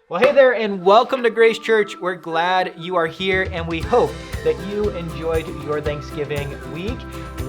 Well, hey there, and welcome to Grace Church. We're glad you are here, and we hope that you enjoyed your Thanksgiving week.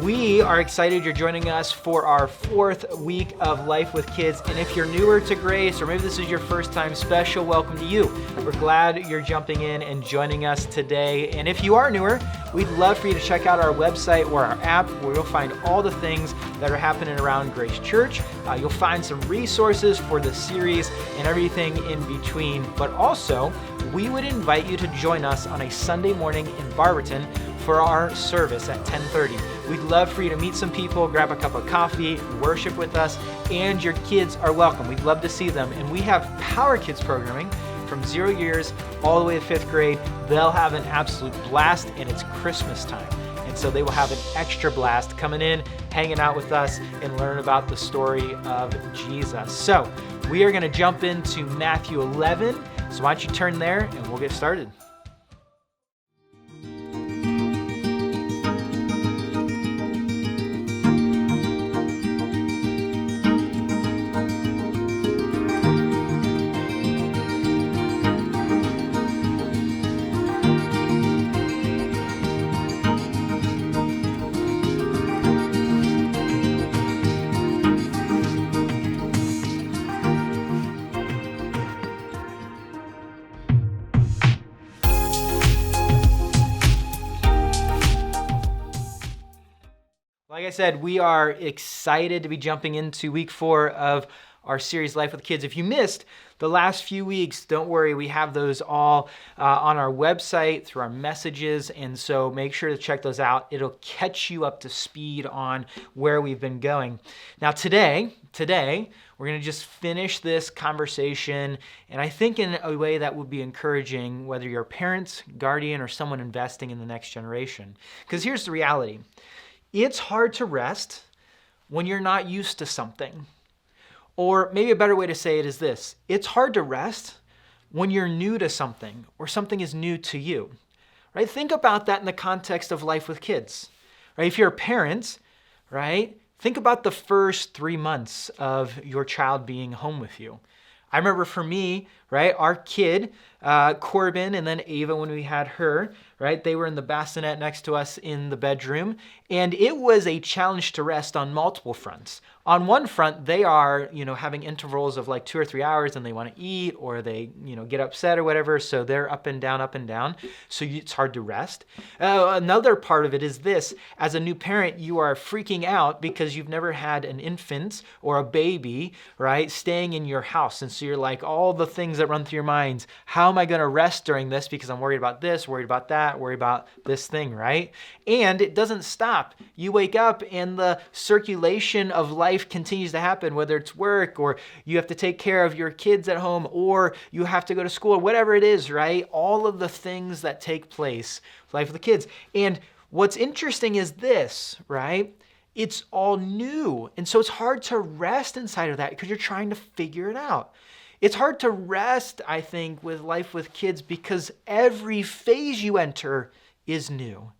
We are excited you're joining us for our fourth week of Life with Kids. And if you're newer to Grace, or maybe this is your first time, special welcome to you. We're glad you're jumping in and joining us today. And if you are newer, we'd love for you to check out our website or our app, where you'll find all the things that are happening around Grace Church. You'll find some resources for the series and everything in between. But also, we would invite you to join us on a Sunday morning in Barberton for our service at 10:30. We'd love for you to meet some people, grab a cup of coffee, worship with us, and your kids are welcome. We'd love to see them. And we have Power Kids programming from 0 years all the way to 5th grade. They'll have an absolute blast, and it's Christmas time. And so they will have an extra blast coming in, hanging out with us, and learn about the story of Jesus. So we are going to jump into Matthew 11. So why don't you turn there, and we'll get started. Like I said, we are excited to be jumping into week 4 of our series, Life with Kids. If you missed the last few weeks, don't worry, we have those all on our website through our messages, and so make sure to check those out. It'll catch you up to speed on where we've been going. Now today, we're going to just finish this conversation, and I think in a way that would be encouraging, whether you're a parent, guardian, or someone investing in the next generation. Because here's the reality. It's hard to rest when you're not used to something. Or maybe a better way to say it is this: it's hard to rest when you're new to something, or something is new to you. Right? Think about that in the context of Life with Kids. Right? If you're a parent, right, think about the first 3 months of your child being home with you. I remember for me, right, our kid, Corbin, and then Ava, when we had her, right, they were in the bassinet next to us in the bedroom, and it was a challenge to rest on multiple fronts. On one front, they are, having intervals of like 2 or 3 hours, and they want to eat, or they, get upset or whatever, so they're up and down, so it's hard to rest. Another part of it is this: as a new parent, you are freaking out because you've never had an infant or a baby, right, staying in your house, and so you're like, all the things that run through your minds: how am I going to rest during this, because I'm worried about this, worried about that, worried about this thing, right? And it doesn't stop. You wake up and the circulation of life continues to happen, whether it's work, or you have to take care of your kids at home, or you have to go to school, or whatever it is, right? All of the things that take place with Life with the Kids. And what's interesting is this, right? It's all new. And so it's hard to rest inside of that because you're trying to figure it out. It's hard to rest, I think, with Life with Kids because every phase you enter is new.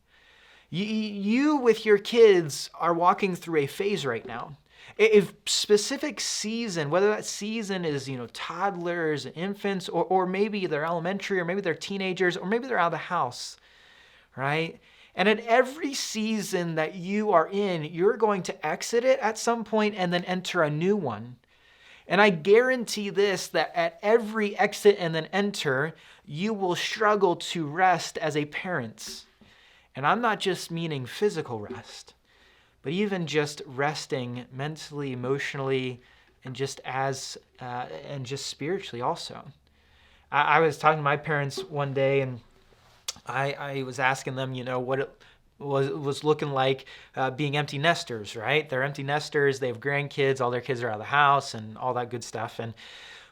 You with your kids are walking through a phase right now. A specific season, whether that season is, toddlers, infants, or maybe they're elementary, or maybe they're teenagers, or maybe they're out of the house, right? And at every season that you are in, you're going to exit it at some point and then enter a new one. And I guarantee this, that at every exit and then enter, you will struggle to rest as a parent. And I'm not just meaning physical rest, but even just resting mentally, emotionally, and just spiritually also. I was talking to my parents one day, and I was asking them, what it was looking like being empty nesters, right? They're empty nesters, they have grandkids, all their kids are out of the house, and all that good stuff. And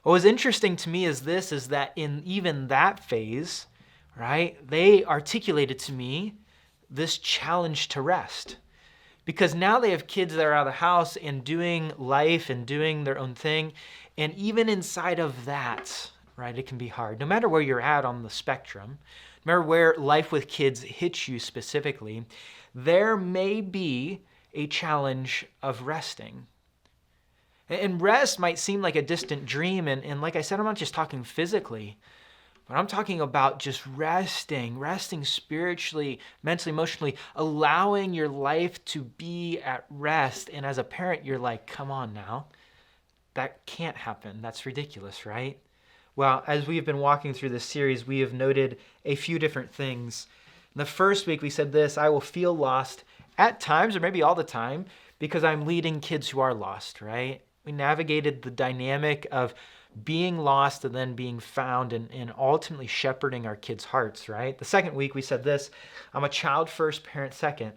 what was interesting to me is that in even that phase, right, they articulated to me this challenge to rest. Because now they have kids that are out of the house and doing life and doing their own thing. And even inside of that, right, it can be hard. No matter where you're at on the spectrum, no matter where Life with Kids hits you specifically, there may be a challenge of resting. And rest might seem like a distant dream. And like I said, I'm not just talking physically, but I'm talking about just resting spiritually, mentally, emotionally, allowing your life to be at rest. And as a parent, you're like, come on now. That can't happen. That's ridiculous, right? Well, as we've been walking through this series, we have noted a few different things. In the first week, we said this: I will feel lost at times, or maybe all the time, because I'm leading kids who are lost, right? We navigated the dynamic of being lost and then being found and ultimately shepherding our kids' hearts, right? The second week, we said this: I'm a child first, parent second.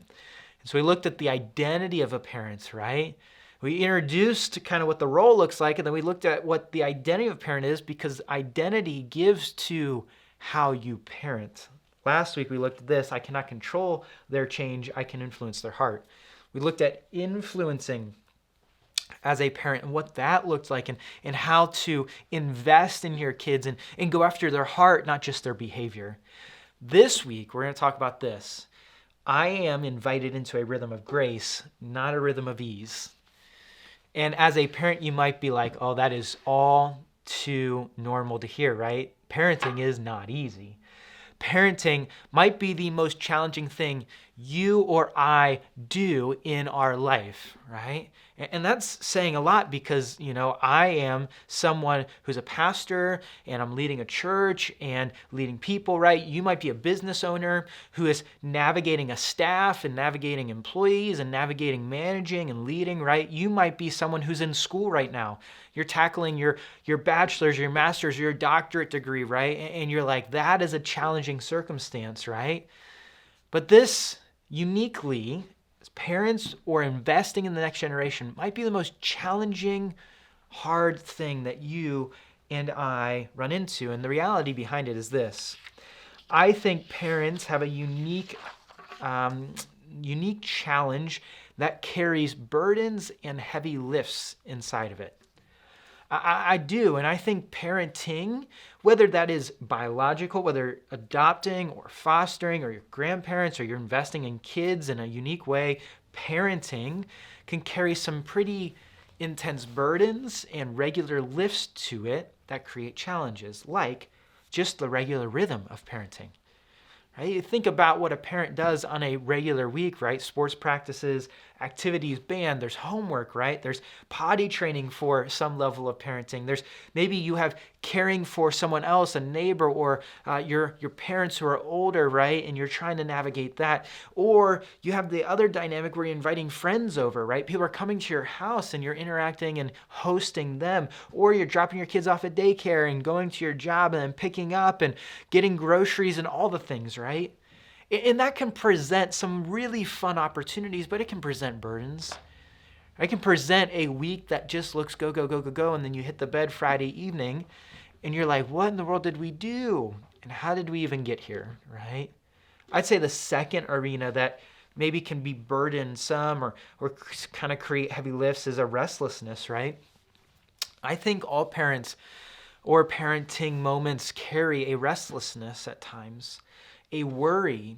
And so we looked at the identity of a parent, right? We introduced kind of what the role looks like, and then we looked at what the identity of a parent is, because identity gives to how you parent. Last week we looked at this: I cannot control their change, I can influence their heart. We looked at influencing as a parent and what that looks like, and how to invest in your kids and go after their heart, not just their behavior. This week we're going to talk about this: I am invited into a rhythm of grace, not a rhythm of ease. And as a parent, you might be like, oh, that is all too normal to hear, right? Parenting is not easy. Parenting might be the most challenging thing you or I do in our life, right? And that's saying a lot, because, I am someone who's a pastor and I'm leading a church and leading people, right? You might be a business owner who is navigating a staff and navigating employees and navigating managing and leading, right? You might be someone who's in school right now. You're tackling your bachelor's, your master's, your doctorate degree, right? And you're like, that is a challenging circumstance, right? But this uniquely, as parents or investing in the next generation, might be the most challenging, hard thing that you and I run into. And the reality behind it is this: I think parents have a unique challenge that carries burdens and heavy lifts inside of it. I do, and I think parenting, whether that is biological, whether adopting or fostering, or your grandparents, or you're investing in kids in a unique way, parenting can carry some pretty intense burdens and regular lifts to it that create challenges, like just the regular rhythm of parenting. Right? You think about what a parent does on a regular week, right? Sports practices, activities, band, there's homework, right? There's potty training for some level of parenting. There's maybe you have caring for someone else, a neighbor, or your parents who are older, right? And you're trying to navigate that. Or you have the other dynamic where you're inviting friends over, right? People are coming to your house and you're interacting and hosting them. Or you're dropping your kids off at daycare and going to your job and then picking up and getting groceries and all the things, right? And that can present some really fun opportunities, but it can present burdens. It can present a week that just looks go, go, go, go, go, and then you hit the bed Friday evening, and you're like, what in the world did we do? And how did we even get here, right? I'd say the second arena that maybe can be burdensome or kind of create heavy lifts is a restlessness, right? I think all parents or parenting moments carry a restlessness at times, a worry,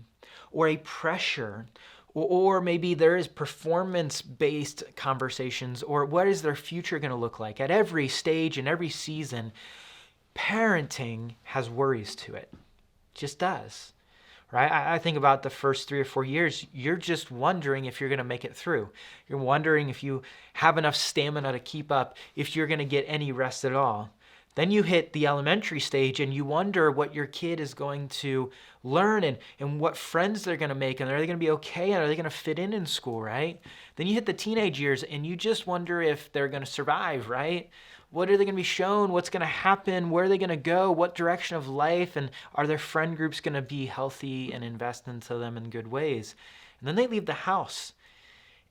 or a pressure, or maybe there is performance-based conversations, or what is their future going to look like? At every stage and every season, parenting has worries to it. Just does, right? I think about the first 3 or 4 years, you're just wondering if you're going to make it through. You're wondering if you have enough stamina to keep up, if you're going to get any rest at all. Then you hit the elementary stage and you wonder what your kid is going to learn and what friends they're going to make, and are they going to be okay, and are they going to fit in school, right? Then you hit the teenage years and you just wonder if they're going to survive, right? What are they going to be shown? What's going to happen? Where are they going to go? What direction of life? And are their friend groups going to be healthy and invest into them in good ways? And then they leave the house.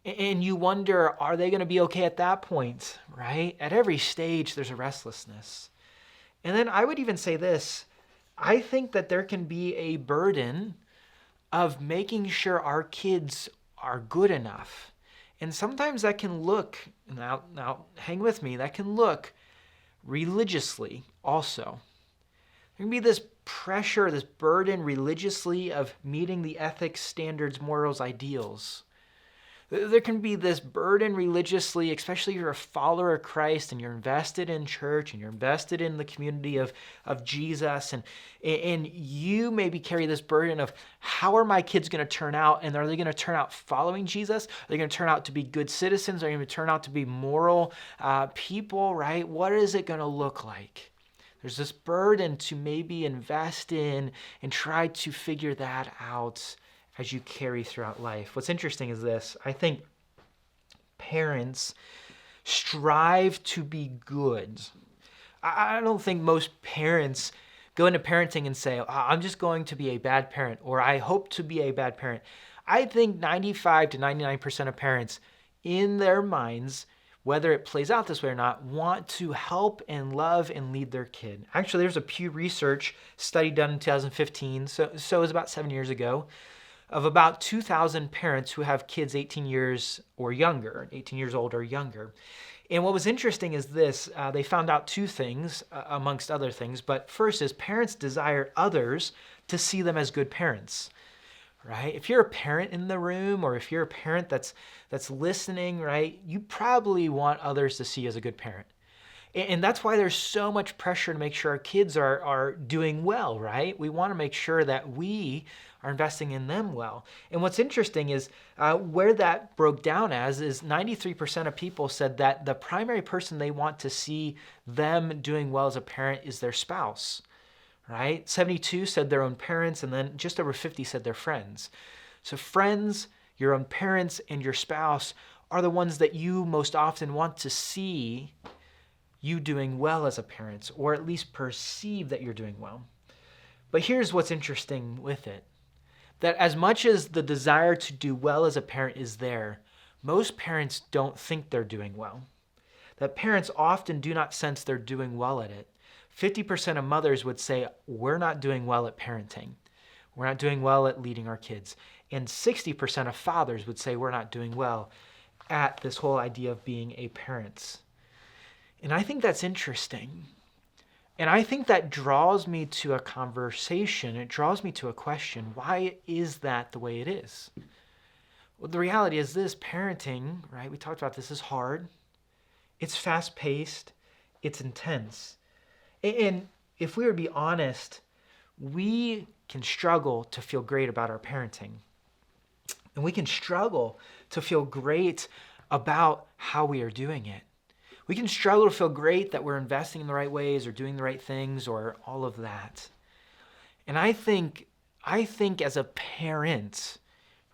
And you wonder, are they going to be okay at that point, right? At every stage, there's a restlessness. And then I would even say this: I think that there can be a burden of making sure our kids are good enough. And sometimes that can look, now hang with me, that can look religiously also. There can be this pressure, this burden religiously of meeting the ethics, standards, morals, ideals. There can be this burden religiously, especially if you're a follower of Christ and you're invested in church and you're invested in the community of Jesus. And you maybe carry this burden of, how are my kids going to turn out? And are they going to turn out following Jesus? Are they going to turn out to be good citizens? Are they going to turn out to be moral people, right? What is it going to look like? There's this burden to maybe invest in and try to figure that out as you carry throughout life. What's interesting is this. I think parents strive to be good. I don't think most parents go into parenting and say, I'm just going to be a bad parent, or I hope to be a bad parent. I think 95 to 99% of parents in their minds, whether it plays out this way or not, want to help and love and lead their kid. Actually, there's a Pew Research study done in 2015, so it was about 7 years ago, of about 2,000 parents who have kids 18 years or younger, 18 years old or younger. And what was interesting is this, they found out two things, amongst other things, but first is parents desire others to see them as good parents, right? If you're a parent in the room, or if you're a parent that's listening, right, you probably want others to see you as a good parent. And that's why there's so much pressure to make sure our kids are doing well, right? We want to make sure that we are investing in them well. And what's interesting is where that broke down as is 93% of people said that the primary person they want to see them doing well as a parent is their spouse, right? 72 said their own parents, and then just over 50 said their friends. So friends, your own parents, and your spouse are the ones that you most often want to see you doing well as a parent, or at least perceive that you're doing well. But here's what's interesting with it, that as much as the desire to do well as a parent is there, most parents don't think they're doing well. That parents often do not sense they're doing well at it. 50% of mothers would say, we're not doing well at parenting. We're not doing well at leading our kids. And 60% of fathers would say we're not doing well at this whole idea of being a parent. And I think that's interesting. And I think that draws me to a conversation. It draws me to a question. Why is that the way it is? Well, the reality is this: parenting, right? We talked about this, is hard. It's fast-paced. It's intense. And if we were to be honest, we can struggle to feel great about our parenting. And we can struggle to feel great about how we are doing it. We can struggle to feel great that we're investing in the right ways or doing the right things or all of that. And I think as a parent,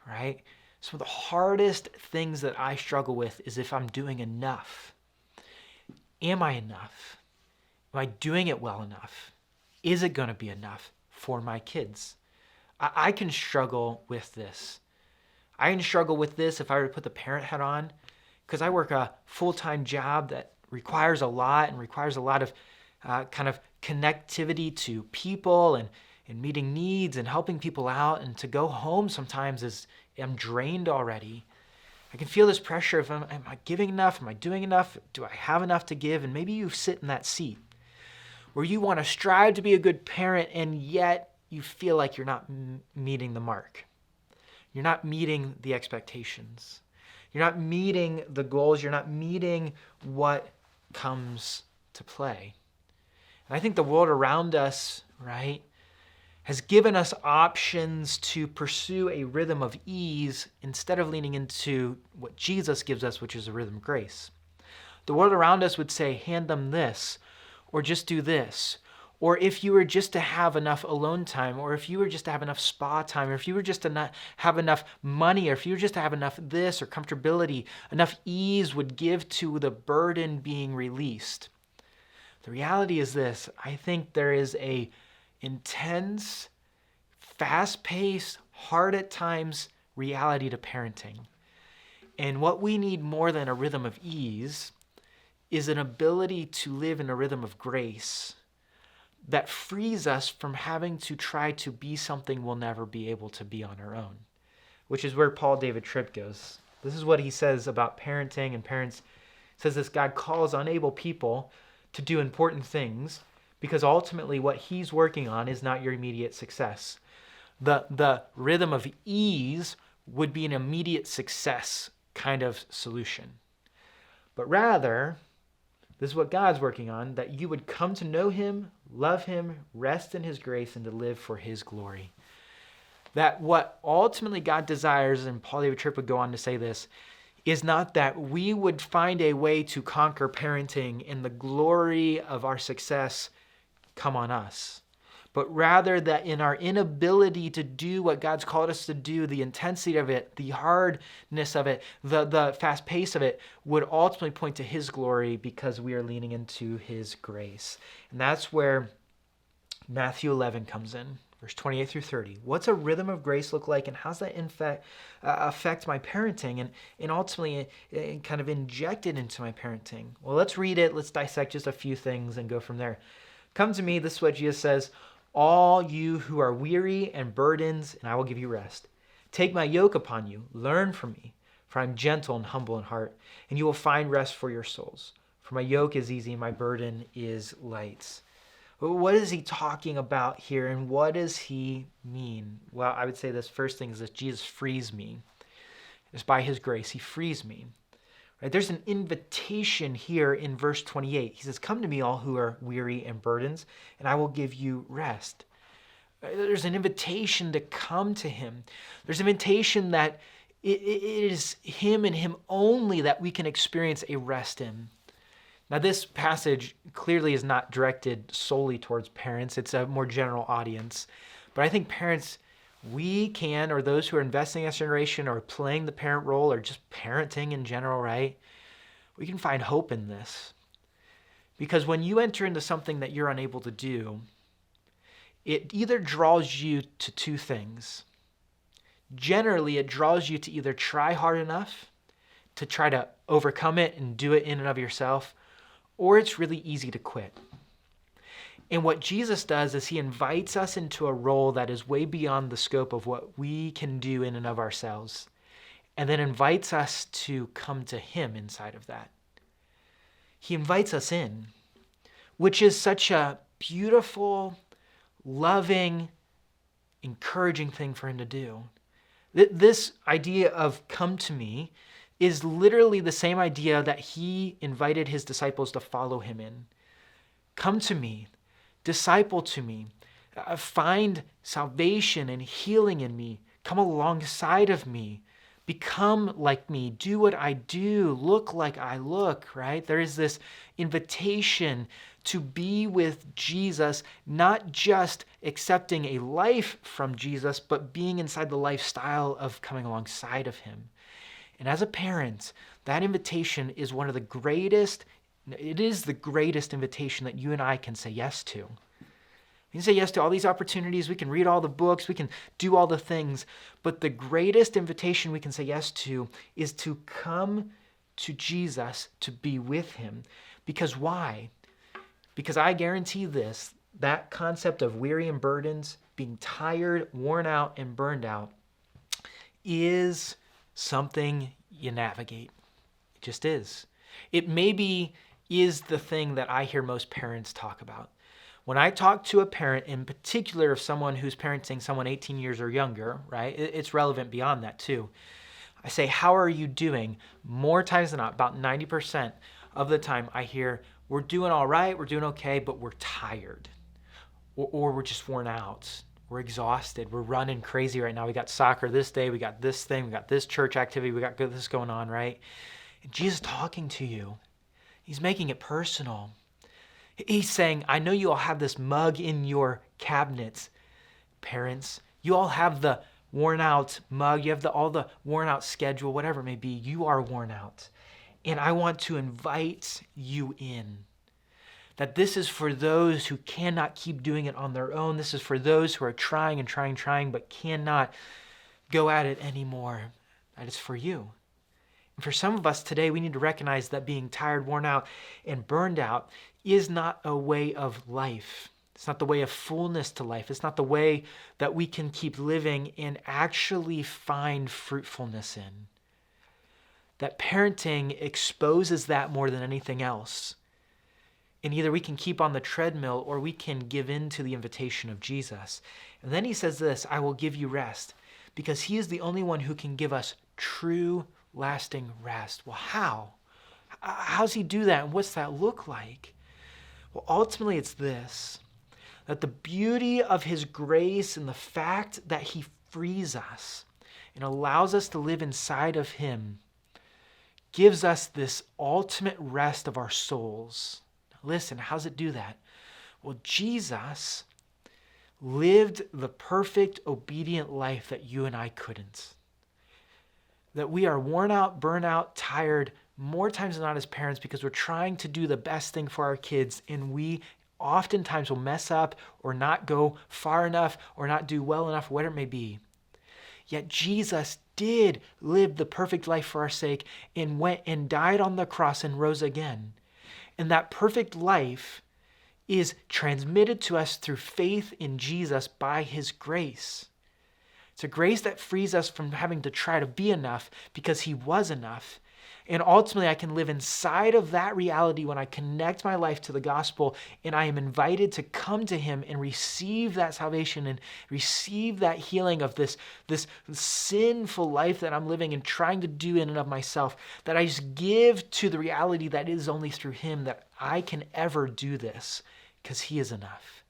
right, some of the hardest things that I struggle with is if I'm doing enough. Am I enough? Am I doing it well enough? Is it going to be enough for my kids? I can struggle with this. I can struggle with this if I were to put the parent hat on, because I work a full-time job that requires a lot and requires a lot of kind of connectivity to people and meeting needs and helping people out. And to go home sometimes is, I'm drained already. I can feel this pressure of, am I giving enough? Am I doing enough? Do I have enough to give? And maybe you sit in that seat where you want to strive to be a good parent, and yet you feel like you're not meeting the mark. You're not meeting the expectations. You're not meeting the goals. You're not meeting what comes to play. And I think the world around us, right, has given us options to pursue a rhythm of ease instead of leaning into what Jesus gives us, which is a rhythm of grace. The world around us would say, hand them this, or just do this. Or if you were just to have enough alone time, or if you were just to have enough spa time, or if you were just to not have enough money, or if you were just to have enough this or comfortability, enough ease would give to the burden being released. The reality is this: I think there is a intense, fast-paced, hard at times reality to parenting. And what we need more than a rhythm of ease is an ability to live in a rhythm of grace that frees us from having to try to be something we'll never be able to be on our own, which is where Paul David Tripp goes. This is what he says about parenting and parents. He says this: God calls unable people to do important things because ultimately what he's working on is not your immediate success. The rhythm of ease would be an immediate success kind of solution. But rather, this is what God's working on, that you would come to know him, love him, rest in his grace, and to live for his glory. That what ultimately God desires, and Paul David Tripp would go on to say this, is not that we would find a way to conquer parenting and the glory of our success come on us, but rather that in our inability to do what God's called us to do, the intensity of it, the hardness of it, the fast pace of it would ultimately point to his glory because we are leaning into his grace. And that's where Matthew 11 comes in. Verse 28 through 30. What's a rhythm of grace look like, and how's that affect my parenting and ultimately kind of inject it into my parenting? Well, let's read it. Let's dissect just a few things and go from there. Come to me, this is what Jesus says, all you who are weary and burdened, and I will give you rest. Take my yoke upon you, learn from me, for I'm gentle and humble in heart, and you will find rest for your souls. For my yoke is easy and my burden is light. What is he talking about here, and what does he mean? Well, I would say this first thing is that Jesus frees me. It's by his grace, he frees me. Right? There's an invitation here in verse 28. He says, come to me all who are weary and burdened, and I will give you rest. There's an invitation to come to him. There's an invitation that it is him and him only that we can experience a rest in. Now, this passage clearly is not directed solely towards parents. It's a more general audience. But I think parents, we can, or those who are investing in this generation or playing the parent role or just parenting in general, right? We can find hope in this. Because when you enter into something that you're unable to do, it either draws you to two things. Generally, it draws you to either try hard enough to try to overcome it and do it in and of yourself, or it's really easy to quit. And what Jesus does is he invites us into a role that is way beyond the scope of what we can do in and of ourselves, and then invites us to come to him inside of that. He invites us in, which is such a beautiful, loving, encouraging thing for him to do. This idea of come to me is literally the same idea that he invited his disciples to follow him in. Come to me, disciple to me, find salvation and healing in me, come alongside of me, become like me, do what I do, look like I look, right? There is this invitation to be with Jesus, not just accepting a life from Jesus, but being inside the lifestyle of coming alongside of him. And as a parent, that invitation is one of the greatest, it is the greatest invitation that you and I can say yes to. We can say yes to all these opportunities, we can read all the books, we can do all the things, but the greatest invitation we can say yes to is to come to Jesus, to be with him. Because why? Because I guarantee this, that concept of weary and burdened, being tired, worn out, and burned out is something you navigate. It just is. It maybe is the thing that I hear most parents talk about. When I talk to a parent, in particular of someone who's parenting someone 18 years or younger, right? It's relevant beyond that too. I say, how are you doing? More times than not, about 90% of the time I hear, we're doing all right, we're doing okay, but we're tired. Or we're just worn out. We're exhausted. We're running crazy right now. We got soccer this day. We got this thing. We got this church activity. We got this going on, right? And Jesus talking to you. He's making it personal. He's saying, I know you all have this mug in your cabinets, parents. You all have the worn out mug. You have all the worn out schedule, whatever it may be. You are worn out. And I want to invite you in. That this is for those who cannot keep doing it on their own. This is for those who are trying and trying, but cannot go at it anymore. That is for you. And for some of us today, we need to recognize that being tired, worn out, and burned out is not a way of life. It's not the way of fullness to life. It's not the way that we can keep living and actually find fruitfulness in. That parenting exposes that more than anything else. And either we can keep on the treadmill or we can give in to the invitation of Jesus. And then he says this, I will give you rest, because he is the only one who can give us true lasting rest. Well, how? How's he do that, and what's that look like? Well, ultimately it's this, that the beauty of his grace and the fact that he frees us and allows us to live inside of him gives us this ultimate rest of our souls. Now listen, how's it do that? Well, Jesus lived the perfect, obedient life that you and I couldn't. That we are worn out, burnt out, tired more times than not as parents because we're trying to do the best thing for our kids, and we oftentimes will mess up or not go far enough or not do well enough, whatever it may be. Yet Jesus did live the perfect life for our sake and went and died on the cross and rose again. And that perfect life is transmitted to us through faith in Jesus by his grace. It's a grace that frees us from having to try to be enough because he was enough. And ultimately, I can live inside of that reality when I connect my life to the gospel and I am invited to come to him and receive that salvation and receive that healing of this sinful life that I'm living and trying to do in and of myself, that I just give to the reality that it is only through him that I can ever do this because he is enough.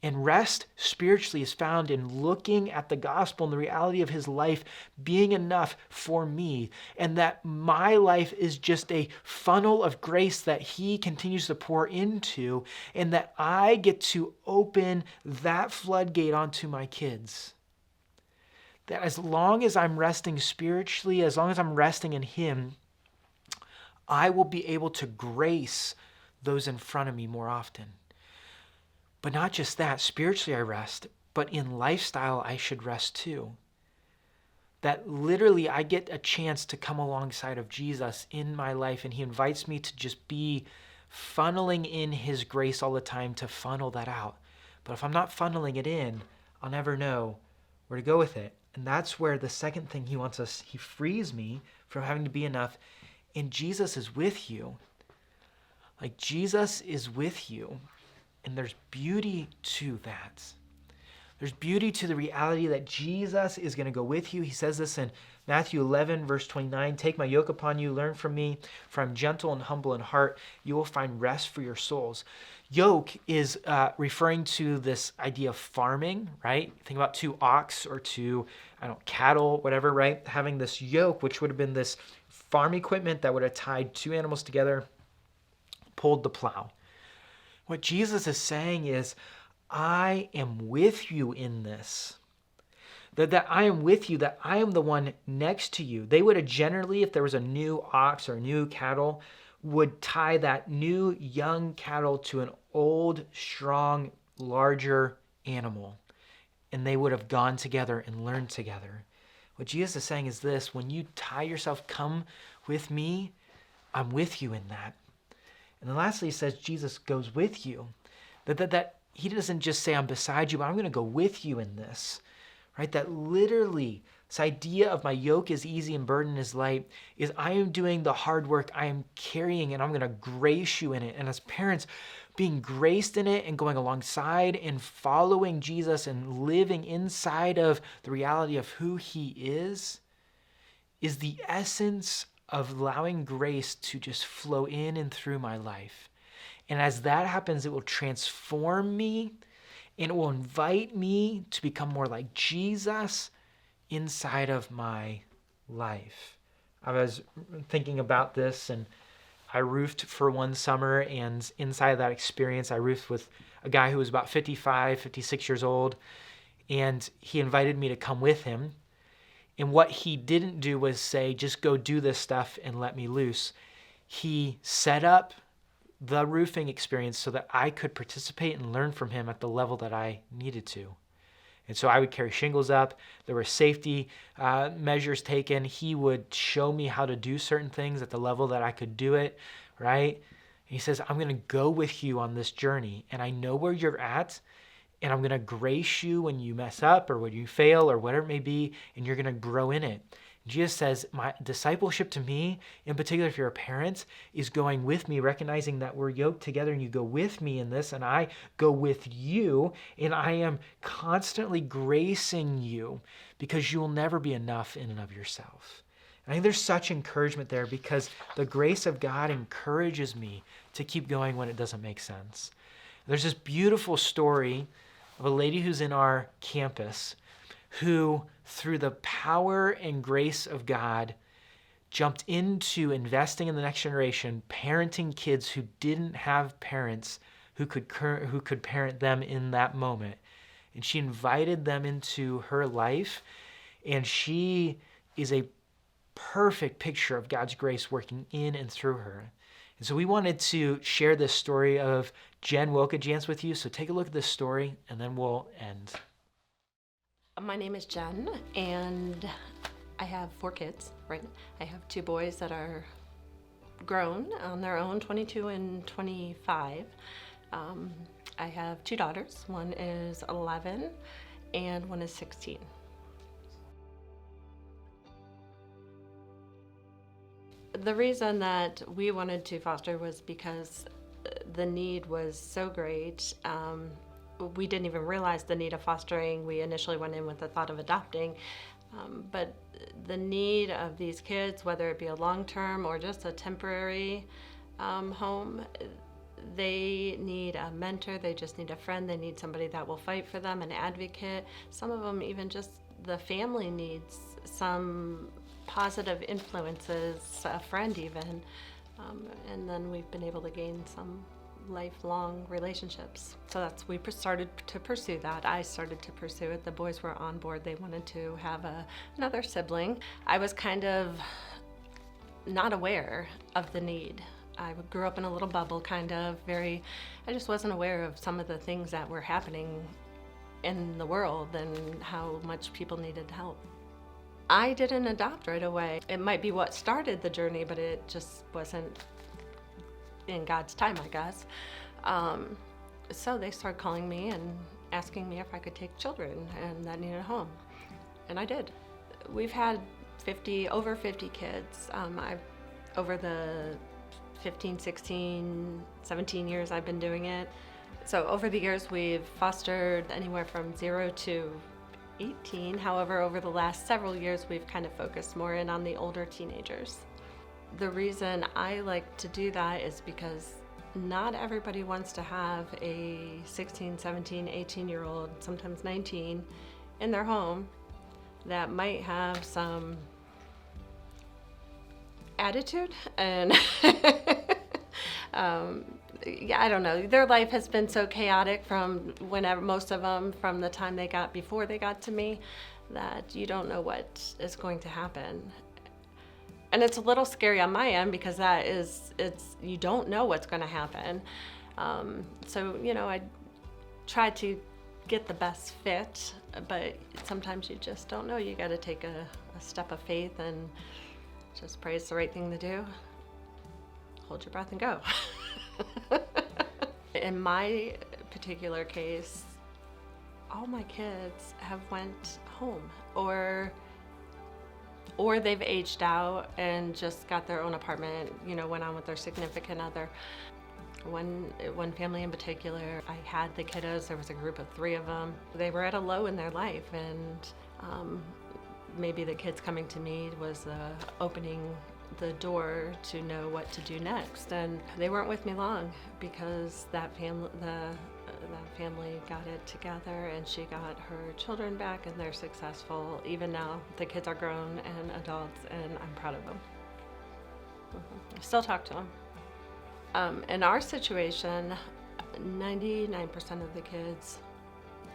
And rest spiritually is found in looking at the gospel and the reality of his life being enough for me, and that my life is just a funnel of grace that he continues to pour into, and that I get to open that floodgate onto my kids. That as long as I'm resting spiritually, as long as I'm resting in him, I will be able to grace those in front of me more often. But not just that, spiritually I rest, but in lifestyle I should rest too. That literally I get a chance to come alongside of Jesus in my life, and he invites me to just be funneling in his grace all the time to funnel that out. But if I'm not funneling it in, I'll never know where to go with it. And that's where the second thing he wants us, he frees me from having to be enough, and Jesus is with you. Like Jesus is with you. And there's beauty to that. There's beauty to the reality that Jesus is going to go with you. He says this in Matthew 11, verse 29, "Take my yoke upon you, learn from me, for I'm gentle and humble in heart. You will find rest for your souls." Yoke is referring to this idea of farming, right? Think about two ox or two, cattle, whatever, right? Having this yoke, which would have been this farm equipment that would have tied two animals together, pulled the plow. What Jesus is saying is, I am with you in this. That I am with you, that I am the one next to you. They would have generally, if there was a new ox or new cattle, would tie that new young cattle to an old, strong, larger animal. And they would have gone together and learned together. What Jesus is saying is this: when you tie yourself, come with me, I'm with you in that. And then lastly, he says Jesus goes with you. That he doesn't just say, I'm beside you, but I'm going to go with you in this. Right? That literally, this idea of my yoke is easy and burden is light, is I am doing the hard work, I am carrying, and I'm going to grace you in it. And as parents, being graced in it and going alongside and following Jesus and living inside of the reality of who he is the essence of allowing grace to just flow in and through my life. And as that happens, it will transform me and it will invite me to become more like Jesus inside of my life. I was thinking about this, and I roofed for one summer, and inside of that experience, I roofed with a guy who was about 55, 56 years old, and he invited me to come with him. And what he didn't do was say, just go do this stuff and let me loose. He set up the roofing experience so that I could participate and learn from him at the level that I needed to. And so I would carry shingles up. There were safety measures taken. He would show me how to do certain things at the level that I could do it, right? And he says, I'm going to go with you on this journey, and I know where you're at, and I'm going to grace you when you mess up or when you fail or whatever it may be, and you're going to grow in it. Jesus says, my discipleship to me, in particular if you're a parent, is going with me, recognizing that we're yoked together and you go with me in this and I go with you, and I am constantly gracing you because you will never be enough in and of yourself. And I think there's such encouragement there because the grace of God encourages me to keep going when it doesn't make sense. There's this beautiful story of a lady who's in our campus who, through the power and grace of God, jumped into investing in the next generation, parenting kids who didn't have parents who could parent them in that moment. And she invited them into her life, and she is a perfect picture of God's grace working in and through her. And so we wanted to share this story of Jen Wokajans with you. So take a look at this story, and then we'll end. My name is Jen, and I have 4 kids, right? I have 2 boys that are grown on their own, 22 and 25. I have 2 daughters. One is 11 and one is 16. The reason that we wanted to foster was because the need was so great. We didn't even realize the need of fostering. We initially went in with the thought of adopting, but the need of these kids, whether it be a long-term or just a temporary home, they need a mentor, they just need a friend, they need somebody that will fight for them, an advocate. Some of them even just the family needs some positive influences, a friend even, and then we've been able to gain some lifelong relationships. So we started to pursue that. I started to pursue it. The boys were on board. They wanted to have another sibling. I was kind of not aware of the need. I grew up in a little bubble, I just wasn't aware of some of the things that were happening in the world and how much people needed help. I didn't adopt right away. It might be what started the journey, but it just wasn't in God's time, I guess. So they started calling me and asking me if I could take children and that needed a home. And I did. We've had over 50 kids. Over the 15, 16, 17 years I've been doing it. So over the years we've fostered anywhere from 0 to 18. However, over the last several years we've kind of focused more in on the older teenagers. The reason I like to do that is because not everybody wants to have a 16, 17, 18-year-old, sometimes 19, in their home that might have some attitude and yeah, I don't know. Their life has been so chaotic from most of them, from the time before they got to me, that you don't know what is going to happen. And it's a little scary on my end because you don't know what's going to happen. So, I try to get the best fit, but sometimes you just don't know. You got to take a step of faith and just pray it's the right thing to do. Hold your breath and go. In my particular case, all my kids have went home or they've aged out and just got their own apartment, went on with their significant other. One family in particular, I had the kiddos, there was a group of 3 of them. They were at a low in their life, and maybe the kids coming to me was opening the door to know what to do next. And they weren't with me long because that family got it together and she got her children back and they're successful. Even now, the kids are grown and adults and I'm proud of them. I still talk to them. In our situation, 99% of the kids,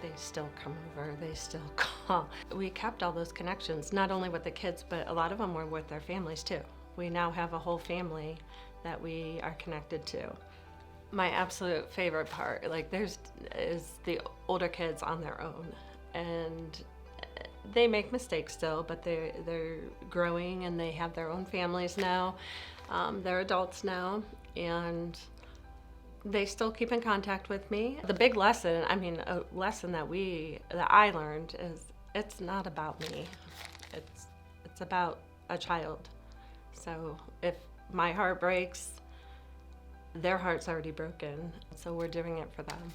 they still come over, they still call. We kept all those connections, not only with the kids, but a lot of them were with their families too. We now have a whole family that we are connected to. My absolute favorite part, is the older kids on their own. And they make mistakes still, but they're growing and they have their own families now. They're adults now, and they still keep in contact with me. The big lesson, a lesson that I learned is it's not about me. It's about a child. So if my heart breaks, their heart's already broken. So we're doing it for them.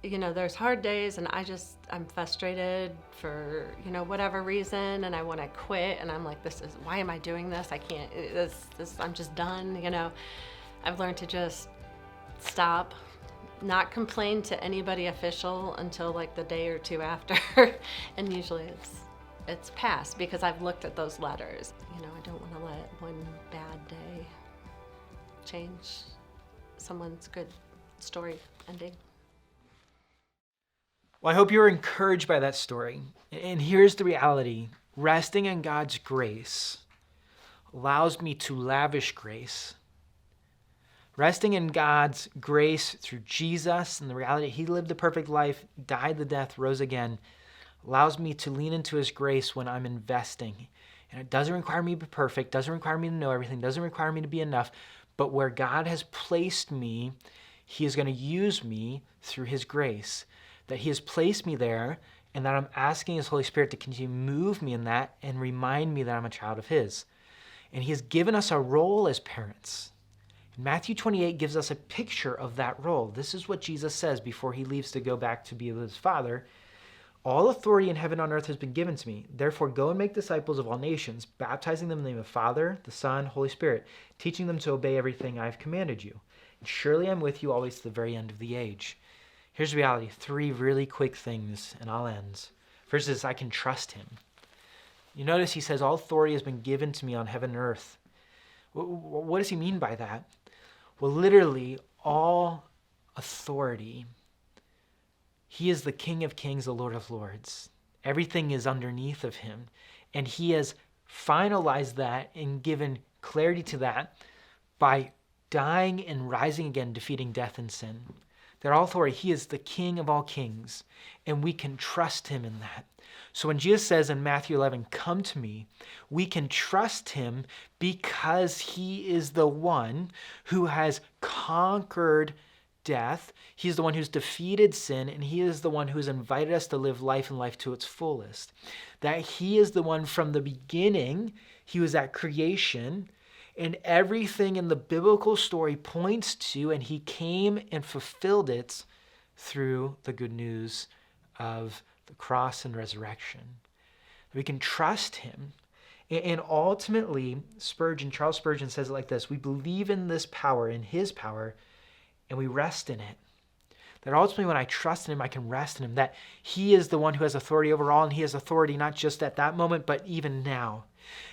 there's hard days and I'm frustrated for, whatever reason, and I want to quit, and I'm like, why am I doing this? I can't, I'm just done. I've learned to just stop, not complain to anybody official until like the day or two after. And usually it's passed because I've looked at those letters. I don't want to let one bad day change someone's good story ending. Well, I hope you're encouraged by that story. And here's the reality. Resting in God's grace allows me to lavish grace. Resting in God's grace through Jesus and the reality he lived the perfect life, died the death, rose again, allows me to lean into his grace when I'm investing. And it doesn't require me to be perfect, doesn't require me to know everything, doesn't require me to be enough, but where God has placed me, he is going to use me through his grace. That he has placed me there, and that I'm asking his Holy Spirit to continue to move me in that and remind me that I'm a child of his. And he has given us a role as parents. And Matthew 28 gives us a picture of that role. This is what Jesus says before he leaves to go back to be with his Father. All authority in heaven and on earth has been given to me. Therefore, go and make disciples of all nations, baptizing them in the name of the Father, the Son, Holy Spirit, teaching them to obey everything I have commanded you. And surely I'm with you always to the very end of the age. Here's the reality. 3 really quick things, and I'll end. First is I can trust him. You notice he says, all authority has been given to me on heaven and earth. What does he mean by that? Well, literally, all authority. He is the King of kings, the Lord of lords. Everything is underneath of him. And he has finalized that and given clarity to that by dying and rising again, defeating death and sin. That all authority, he is the King of all kings, and we can trust him in that. So when Jesus says in Matthew 11, come to me, we can trust him because he is the one who has conquered death. He's the one who's defeated sin, and he is the one who has invited us to live life and life to its fullest. That he is the one from the beginning, he was at creation, and everything in the biblical story points to, and he came and fulfilled it through the good news of the cross and resurrection. We can trust him. And ultimately, Charles Spurgeon says it like this: we believe in this power, in his power, and we rest in it. That ultimately when I trust in him, I can rest in him. That he is the one who has authority over all, and he has authority not just at that moment, but even now.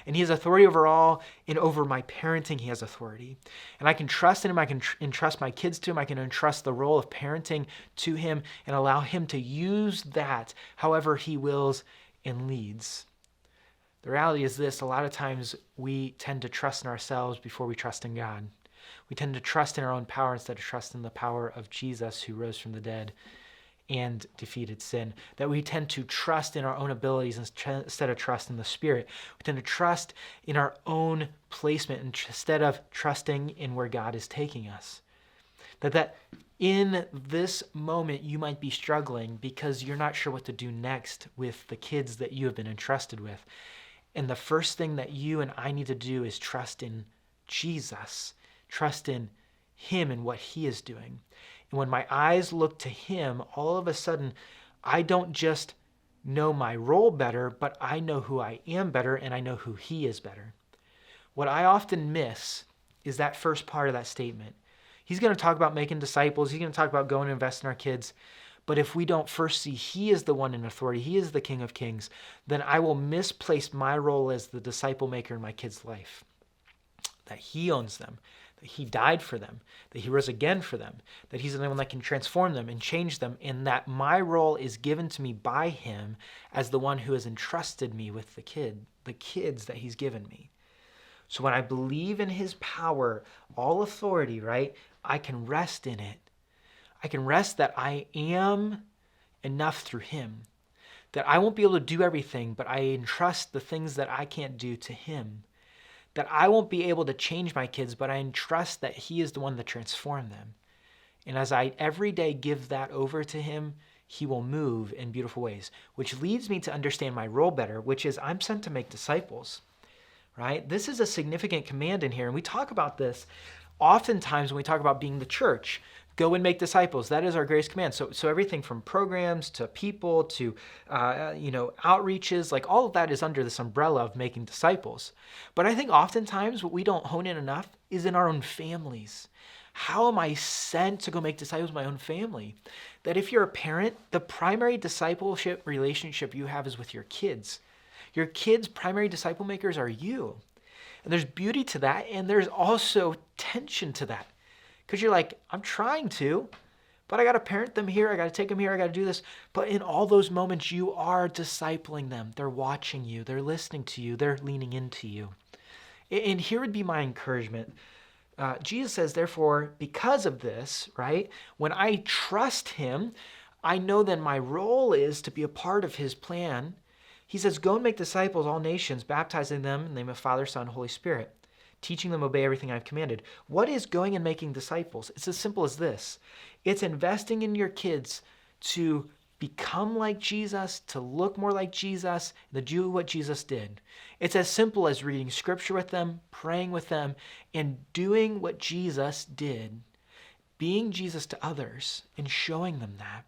And he has authority over all, and over my parenting, he has authority. And I can trust in him. I can entrust my kids to him. I can entrust the role of parenting to him and allow him to use that however he wills and leads. The reality is this: a lot of times we tend to trust in ourselves before we trust in God. We tend to trust in our own power instead of trust in the power of Jesus who rose from the dead and defeated sin. That we tend to trust in our own abilities instead of trust in the Spirit. We tend to trust in our own placement instead of trusting in where God is taking us. That in this moment you might be struggling because you're not sure what to do next with the kids that you have been entrusted with. And the first thing that you and I need to do is trust in Jesus. Trust in him and what he is doing. And when my eyes look to him, all of a sudden, I don't just know my role better, but I know who I am better, and I know who he is better. What I often miss is that first part of that statement. He's going to talk about making disciples. He's going to talk about going to invest in our kids. But if we don't first see he is the one in authority, he is the King of Kings, then I will misplace my role as the disciple maker in my kid's life. That he owns them, that he died for them, that he rose again for them, that he's the only one that can transform them and change them, and that my role is given to me by him as the one who has entrusted me with the kids that he's given me. So when I believe in his power, all authority, right, I can rest in it. I can rest that I am enough through him, that I won't be able to do everything, but I entrust the things that I can't do to him. That I won't be able to change my kids, but I entrust that he is the one that transformed them. And as I every day give that over to him, he will move in beautiful ways, which leads me to understand my role better, which is I'm sent to make disciples, right? This is a significant command in here. And we talk about this oftentimes when we talk about being the church. Go and make disciples. That is our greatest command. So everything from programs to people to outreaches, like all of that is under this umbrella of making disciples. But I think oftentimes what we don't hone in enough is in our own families. How am I sent to go make disciples in my own family? That if you're a parent, the primary discipleship relationship you have is with your kids. Your kids' primary disciple makers are you. And there's beauty to that, and there's also tension to that. Because you're like, I'm trying to, but I got to parent them here. I got to take them here. I got to do this. But in all those moments, you are discipling them. They're watching you. They're listening to you. They're leaning into you. And here would be my encouragement. Jesus says, therefore, because of this, right, when I trust him, I know then my role is to be a part of his plan. He says, go and make disciples, all nations, baptizing them in the name of Father, Son, Holy Spirit, teaching them to obey everything I've commanded. What is going and making disciples? It's as simple as this. It's investing in your kids to become like Jesus, to look more like Jesus, and to do what Jesus did. It's as simple as reading scripture with them, praying with them, and doing what Jesus did, being Jesus to others and showing them that.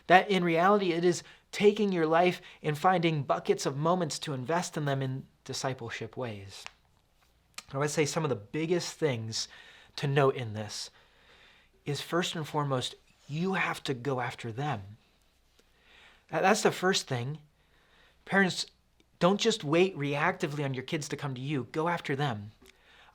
That in reality, it is taking your life and finding buckets of moments to invest in them in discipleship ways. I would say some of the biggest things to note in this is first and foremost, you have to go after them. That's the first thing. Parents, don't just wait reactively on your kids to come to you. Go after them.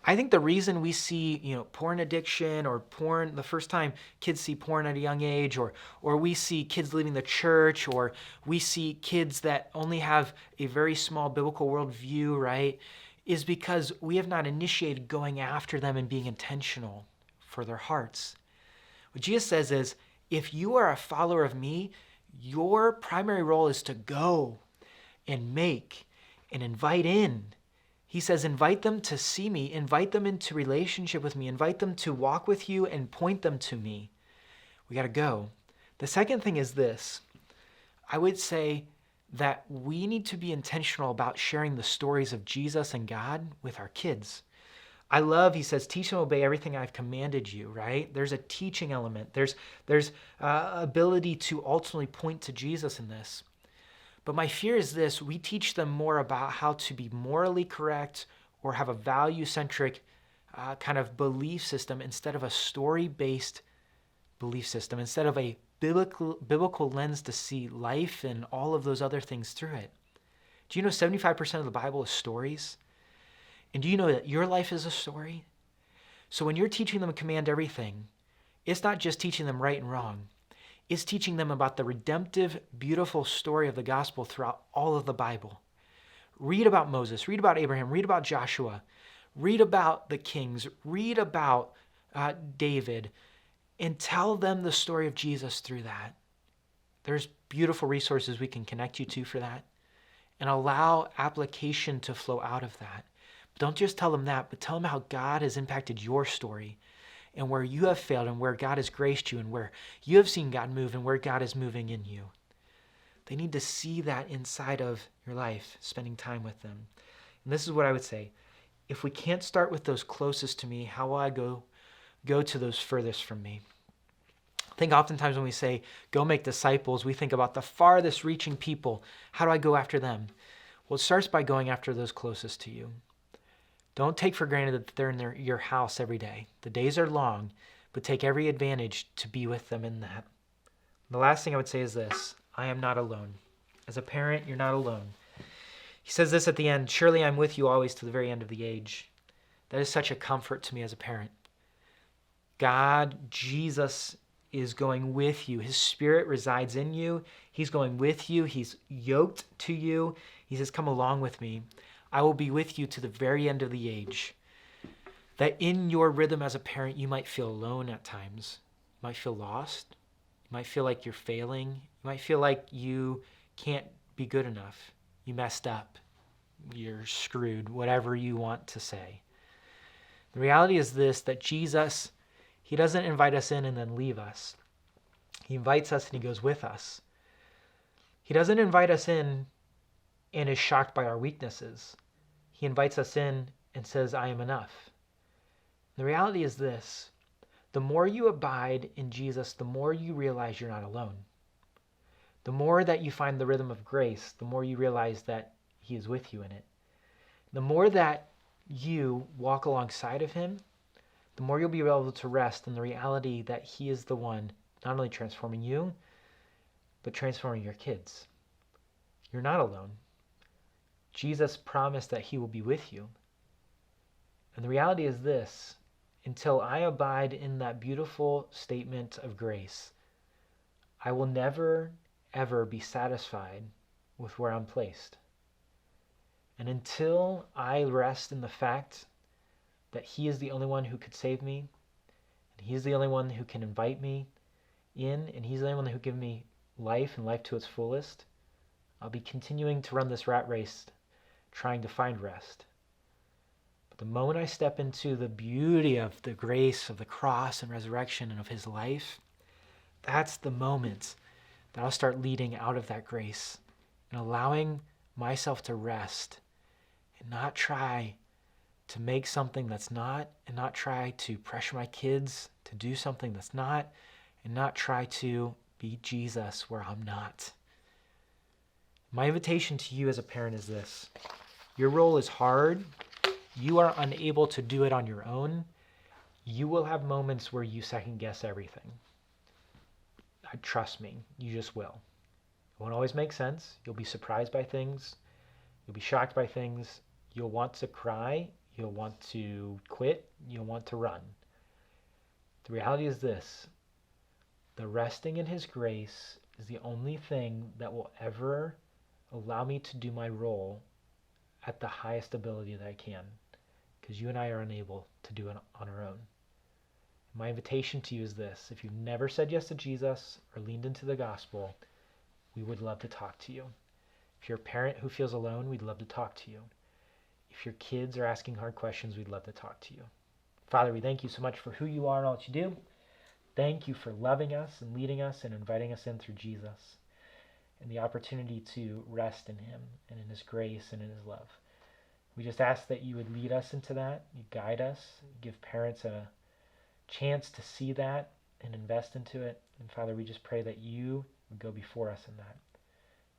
I think the reason we see, porn addiction or porn, the first time kids see porn at a young age, or we see kids leaving the church, or we see kids that only have a very small biblical worldview, right, is because we have not initiated going after them and being intentional for their hearts. What Jesus says is, if you are a follower of me, your primary role is to go and make and invite in. He says, invite them to see me, invite them into relationship with me, invite them to walk with you and point them to me. We got to go. The second thing is this. I would say that we need to be intentional about sharing the stories of Jesus and God with our kids. I love, he says, teach them to obey everything I've commanded you, right? There's a teaching element. There's ability to ultimately point to Jesus in this. But my fear is this, we teach them more about how to be morally correct or have a value-centric kind of belief system instead of a story-based belief system, instead of a biblical lens to see life and all of those other things through it. Do you know 75% of the Bible is stories? And do you know that your life is a story? So when you're teaching them to command everything, it's not just teaching them right and wrong. It's teaching them about the redemptive, beautiful story of the gospel throughout all of the Bible. Read about Moses, read about Abraham, read about Joshua, read about the kings, read about David, and tell them the story of Jesus through that. There's beautiful resources we can connect you to for that, and allow application to flow out of that. But don't just tell them that, but tell them how God has impacted your story and where you have failed and where God has graced you and where you have seen God move and where God is moving in you. They need to see that inside of your life, spending time with them. And this is what I would say. If we can't start with those closest to me, how will I go to those furthest from me? I think oftentimes when we say, go make disciples, we think about the farthest reaching people. How do I go after them? Well, it starts by going after those closest to you. Don't take for granted that they're in your house every day. The days are long, but take every advantage to be with them in that. The last thing I would say is this. I am not alone. As a parent, you're not alone. He says this at the end, surely I'm with you always to the very end of the age. That is such a comfort to me as a parent. God, Jesus, is going with you. His Spirit resides in you. He's going with you. He's yoked to you. He says, come along with me. I will be with you to the very end of the age. That in your rhythm as a parent, you might feel alone at times. You might feel lost. You might feel like you're failing. You might feel like you can't be good enough. You messed up. You're screwed, whatever you want to say. The reality is this, that Jesus, he doesn't invite us in and then leave us. He invites us and he goes with us. He doesn't invite us in and is shocked by our weaknesses. He invites us in and says, I am enough. The reality is this, The more you abide in Jesus, the more you realize you're not alone. The more that you find the rhythm of grace, the more you realize that he is with you in it. The more that you walk alongside of him, the more you'll be able to rest in the reality that he is the one not only transforming you, but transforming your kids. You're not alone. Jesus promised that he will be with you. And the reality is this: until I abide in that beautiful statement of grace, I will never, ever be satisfied with where I'm placed. And until I rest in the fact that he is the only one who could save me, and he is the only one who can invite me in, and he's the only one who can give me life and life to its fullest, I'll be continuing to run this rat race trying to find rest. But the moment I step into the beauty of the grace of the cross and resurrection and of his life, that's the moment that I'll start leading out of that grace and allowing myself to rest and not try to make something that's not, and not try to pressure my kids to do something that's not, and not try to be Jesus where I'm not. My invitation to you as a parent is this: your role is hard. You are unable to do it on your own. You will have moments where you second guess everything. Trust me, you just will. It won't always make sense. You'll be surprised by things. You'll be shocked by things. You'll want to cry. You'll want to quit. You'll want to run. The reality is this: the resting in his grace is the only thing that will ever allow me to do my role at the highest ability that I can, because you and I are unable to do it on our own. My invitation to you is this: if you've never said yes to Jesus or leaned into the gospel, we would love to talk to you. If you're a parent who feels alone, we'd love to talk to you. If your kids are asking hard questions, we'd love to talk to you. Father, we thank you so much for who you are and all that you do. Thank you for loving us and leading us and inviting us in through Jesus, and the opportunity to rest in him and in his grace and in his love. We just ask that you would lead us into that, you guide us, give parents a chance to see that and invest into it. And Father, we just pray that you would go before us in that.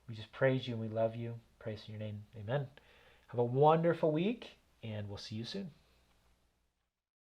We just praise you and we love you. Praise in your name. Amen. Have a wonderful week, and we'll see you soon.